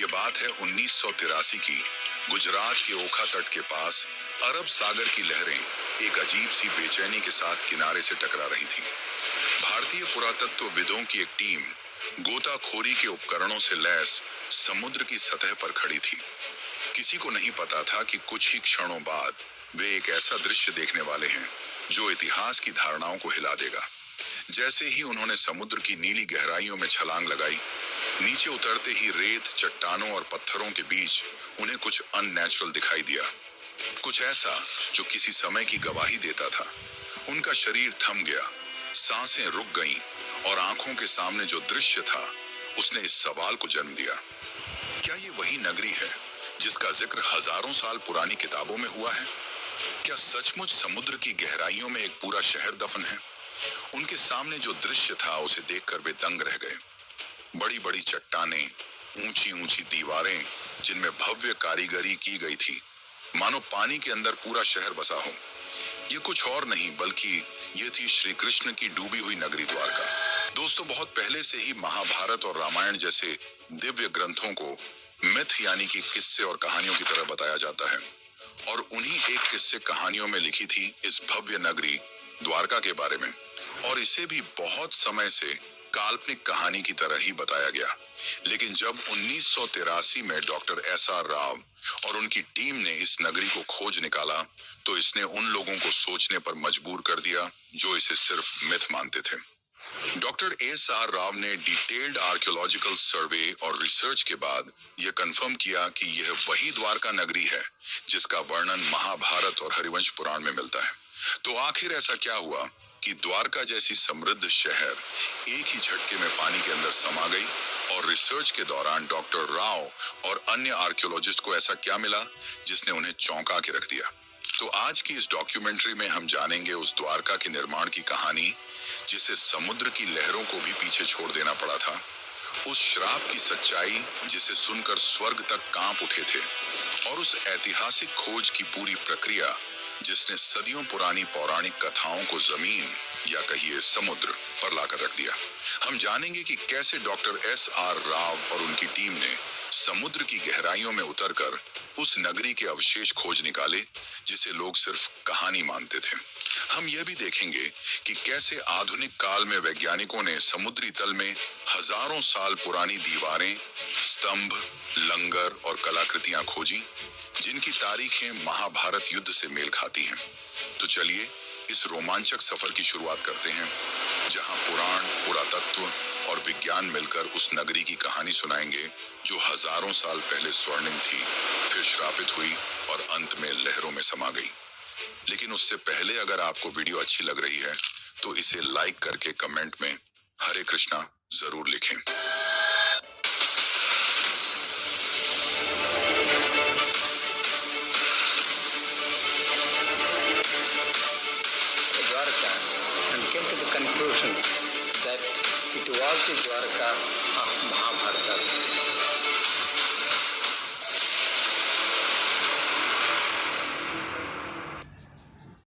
ये बात है 1983 की। गुजरात के ओखा तट के पास अरब सागर की लहरें एक अजीब सी बेचैनी के साथ किनारे से टकरा रही थीं। भारतीय पुरातत्वविदों की एक टीम गोताखोरी के उपकरणों से लैस समुद्र की सतह पर खड़ी थी। किसी को नहीं पता था कि कुछ ही क्षणों बाद वे एक ऐसा दृश्य देखने वाले हैं जो इतिहास की धारणाओं को हिला देगा। जैसे ही उन्होंने समुद्र की नीली गहराइयों में छलांग लगाई, नीचे उतरते ही रेत, चट्टानों और पत्थरों के बीच उन्हें कुछ अननेचुरल दिखाई दिया। कुछ ऐसा जो किसी समय की गवाही देता था। उनका शरीर थम गया, सांसें रुक गईं और आंखों के सामने जो दृश्य था उसने इस सवाल को जन्म दिया, क्या ये वही नगरी है जिसका जिक्र हजारों साल पुरानी किताबों में हुआ है? क्या सचमुच समुद्र की गहराइयों में एक पूरा शहर दफन है? उनके सामने जो दृश्य था उसे देखकर वे दंग रह गए। बड़ी बड़ी चट्टानें, ऊंची ऊंची दीवारें जिनमें भव्य कारीगरी की गई थी, मानो पानी के अंदर पूरा शहर बसा हो। ये कुछ और नहीं बल्कि ये थी श्री कृष्ण की डूबी हुई नगरी द्वारका। दोस्तों, बहुत पहले से ही महाभारत और रामायण जैसे दिव्य ग्रंथों को मिथ यानी कि किस्से और कहानियों की तरह बताया जाता है, और उन्हीं एक किस्से कहानियों में लिखी थी इस भव्य नगरी द्वारका के बारे में, और इसे भी बहुत समय से काल्पनिक कहानी की तरह ही बताया गया। लेकिन जब 1983 में डॉक्टर एस.आर. राव और उनकी टीम ने इस नगरी को खोज निकाला, तो इसने उन लोगों को सोचने पर मजबूर कर दिया जो इसे सिर्फ मिथ मानते थे। Doctor SR. राव ने डिटेल्ड आर्कियोलॉजिकल सर्वे और रिसर्च के बाद यह कंफर्म किया कि यह वही द्वारका नगरी है जिसका वर्णन महाभारत और हरिवंश पुराण में मिलता है। तो आखिर ऐसा क्या हुआ कि द्वारका जैसी समृद्ध शहर एक ही झटके में पानी के अंदर समा गई, और रिसर्च के दौरान डॉक्टर राव और अन्य आर्कियोलॉजिस्ट को ऐसा क्या मिला जिसने उन्हें चौंका के रख दिया? तो आज की इस डॉक्यूमेंट्री में हम जानेंगे उस द्वारका के निर्माण की कहानी जिसे समुद्र की लहरों को भी पीछे छोड़ देना पड़ा था, उस श्राप की सच्चाई जिसे सुनकर स्वर्ग तक कांप उठे थे, और उस ऐतिहासिक खोज की पूरी प्रक्रिया जिसने सदियों पुरानी पौराणिक कथाओं को जमीन या कहिए समुद्र पर लाकर रख दिया। हम जानेंगे कि कैसे डॉक्टर एस.आर. राव और उनकी टीम ने समुद्र की गहराइयों में उतरकर उस नगरी के अवशेष खोज निकाले जिसे लोग सिर्फ कहानी मानते थे। हम यह भी देखेंगे कि कैसे आधुनिक काल में वैज्ञानिकों ने समुद्री तल में हजारों साल पुरानी दीवारें, स्तंभ, लंगर और कलाकृतियां खोजी जिनकी तारीखें महाभारत युद्ध से मेल खाती हैं। तो चलिए इस रोमांचक सफर की शुरुआत करते हैं, जहां पुराण, पुरातत्व और विज्ञान मिलकर उस नगरी की कहानी सुनाएंगे जो हजारों साल पहले स्वर्णिम थी, फिर श्रापित हुई और अंत में लहरों में समा गई। लेकिन उससे पहले अगर आपको वीडियो अच्छी लग रही है तो इसे लाइक करके कमेंट में हरे कृष्णा जरूर लिखें। Dwarka and came to the conclusion that it was the Dwarka of Mahabharata.